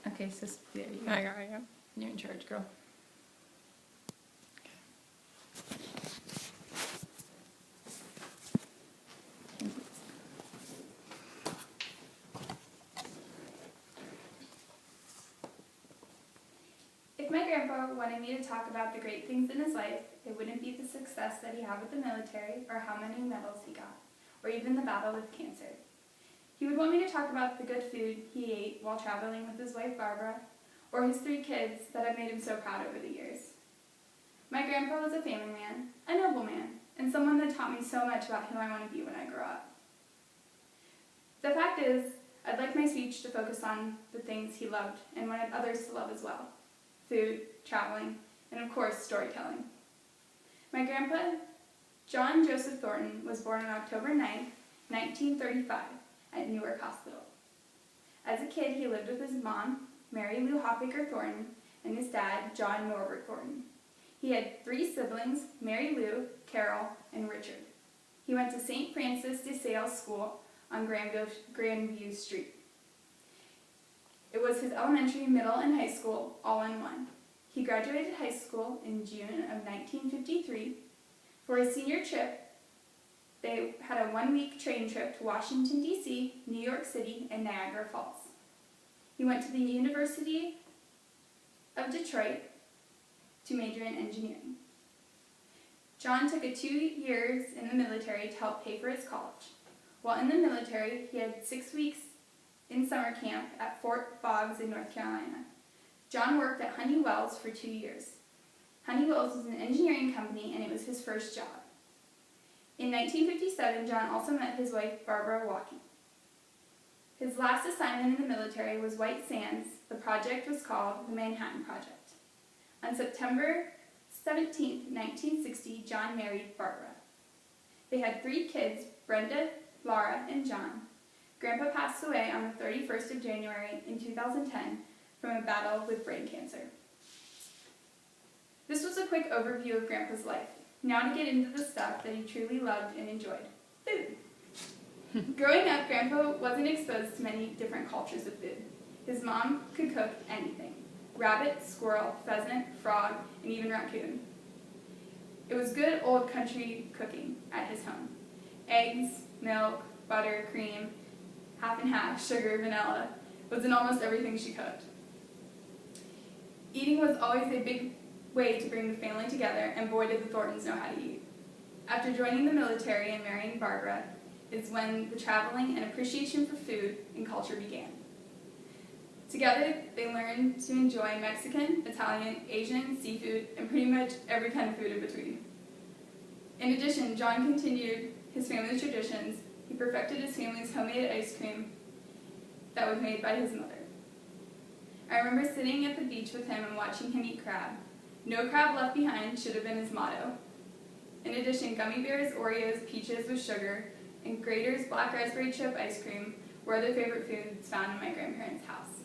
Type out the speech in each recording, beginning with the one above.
Okay, so there you go. I got it. You're in charge, girl. If my grandpa wanted me to talk about the great things in his life, it wouldn't be the success that he had with the military or how many medals he got, or even the battle with cancer. He would want me to talk about the good food he ate while traveling with his wife Barbara, or his 3 kids that have made him so proud over the years. My grandpa was a family man, a noble man, and someone that taught me so much about who I want to be when I grow up. The fact is, I'd like my speech to focus on the things he loved and wanted others to love as well: food, traveling, and of course, storytelling. My grandpa, John Joseph Thornton, was born on October 9th, 1935, at Newark Hospital. As a kid, he lived with his mom, Mary Lou Hoffaker Thornton, and his dad, John Norbert Thornton. He had 3 siblings, Mary Lou, Carol, and Richard. He went to St. Francis de Sales School on Grandview Street. It was his elementary, middle, and high school all in one. He graduated high school in June of 1953. For his senior trip, they had a 1-week train trip to Washington, D.C., New York City, and Niagara Falls. He went to the University of Detroit to major in engineering. John took 2 years in the military to help pay for his college. While in the military, he had 6 weeks in summer camp at Fort Boggs in North Carolina. John worked at Honeywell's for 2 years. Honeywell's was an engineering company, and it was his first job. In 1957, John also met his wife, Barbara Walkie. His last assignment in the military was White Sands. The project was called the Manhattan Project. On September 17, 1960, John married Barbara. They had 3 kids, Brenda, Laura, and John. Grandpa passed away on the 31st of January in 2010 from a battle with brain cancer. This was a quick overview of Grandpa's life. Now to get into the stuff that he truly loved and enjoyed: food. Growing up, Grandpa wasn't exposed to many different cultures of food. His mom could cook anything: rabbit, squirrel, pheasant, frog, and even raccoon. It was good old country cooking at his home: eggs, milk, butter, cream, half and half, sugar, vanilla. Was in almost everything she cooked. Eating was always a big way to bring the family together, and boy did the Thorntons know how to eat. After joining the military and marrying Barbara is when the traveling and appreciation for food and culture began. Together, they learned to enjoy Mexican, Italian, Asian, seafood, and pretty much every kind of food in between. In addition, John continued his family's traditions. He perfected his family's homemade ice cream that was made by his mother. I remember sitting at the beach with him and watching him eat crab. No crab left behind should have been his motto. In addition, gummy bears, Oreos, peaches with sugar, and Grater's black raspberry chip ice cream were other favorite foods found in my grandparents' house.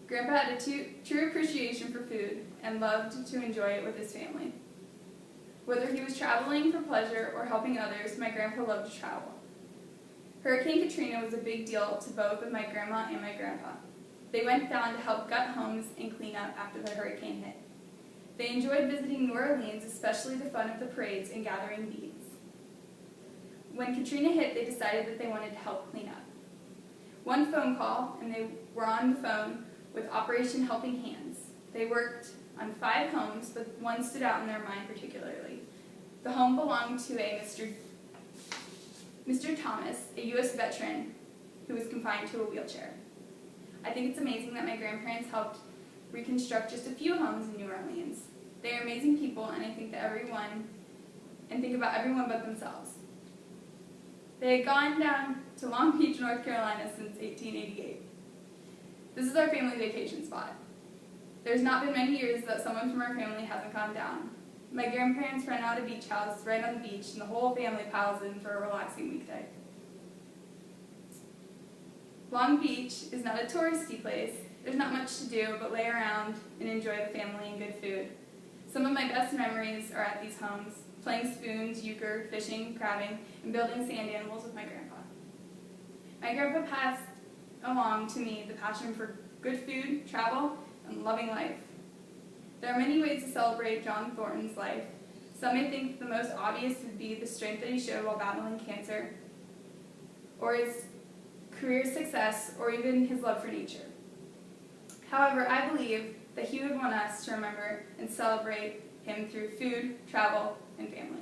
Grandpa had a true appreciation for food and loved to enjoy it with his family. Whether he was traveling for pleasure or helping others, my grandpa loved to travel. Hurricane Katrina was a big deal to both of my grandma and my grandpa. They went down to help gut homes and clean up after the hurricane hit. They enjoyed visiting New Orleans, especially the fun of the parades and gathering beads. When Katrina hit, they decided that they wanted to help clean up. One phone call, and they were on the phone with Operation Helping Hands. They worked on 5 homes, but one stood out in their mind particularly. The home belonged to a Mr. Thomas, a U.S. veteran who was confined to a wheelchair. I think it's amazing that my grandparents helped reconstruct just a few homes in New Orleans. They are amazing people, and I think about everyone but themselves. They had gone down to Long Beach, North Carolina since 1888. This is our family vacation spot. There's not been many years that someone from our family hasn't gone down. My grandparents rent out a beach house right on the beach, and the whole family piles in for a relaxing weekday. Long Beach is not a touristy place. There's not much to do but lay around and enjoy the family and good food. Some of my best memories are at these homes, playing spoons, euchre, fishing, crabbing, and building sand animals with my grandpa. My grandpa passed along to me the passion for good food, travel, and loving life. There are many ways to celebrate John Thornton's life. Some may think the most obvious would be the strength that he showed while battling cancer, or his career success, or even his love for nature. However, I believe that he would want us to remember and celebrate him through food, travel, and family.